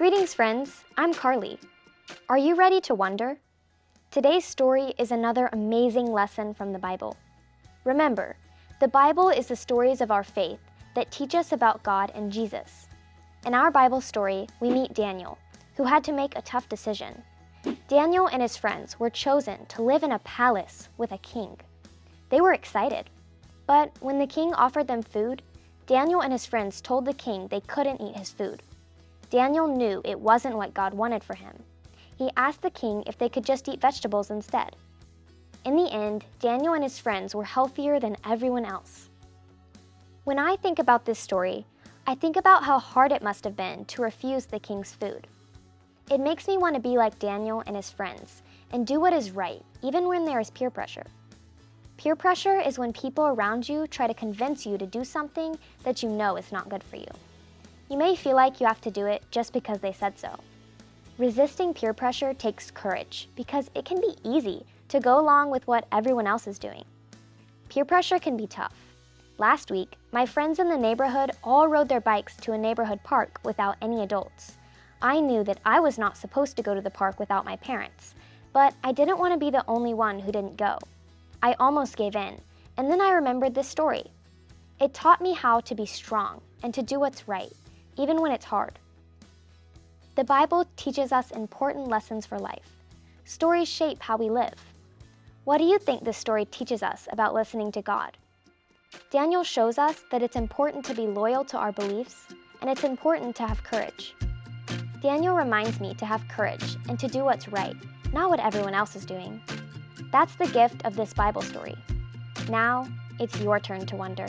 Greetings, friends. I'm Carly. Are you ready to wonder? Today's story is another amazing lesson from the Bible. Remember, the Bible is the stories of our faith that teach us about God and Jesus. In our Bible story, we meet Daniel, who had to make a tough decision. Daniel and his friends were chosen to live in a palace with a king. They were excited. But when the king offered them food, Daniel and his friends told the king they couldn't eat his food. Daniel knew it wasn't what God wanted for him. He asked the king if they could just eat vegetables instead. In the end, Daniel and his friends were healthier than everyone else. When I think about this story, I think about how hard it must have been to refuse the king's food. It makes me want to be like Daniel and his friends and do what is right, even when there is peer pressure. Peer pressure is when people around you try to convince you to do something that you know is not good for you. You may feel like you have to do it just because they said so. Resisting peer pressure takes courage because it can be easy to go along with what everyone else is doing. Peer pressure can be tough. Last week, my friends in the neighborhood all rode their bikes to a neighborhood park without any adults. I knew that I was not supposed to go to the park without my parents, but I didn't want to be the only one who didn't go. I almost gave in, and then I remembered this story. It taught me how to be strong and to do what's right, even when it's hard. The Bible teaches us important lessons for life. Stories shape how we live. What do you think this story teaches us about listening to God? Daniel shows us that it's important to be loyal to our beliefs, and it's important to have courage. Daniel reminds me to have courage and to do what's right, not what everyone else is doing. That's the gift of this Bible story. Now, it's your turn to wonder.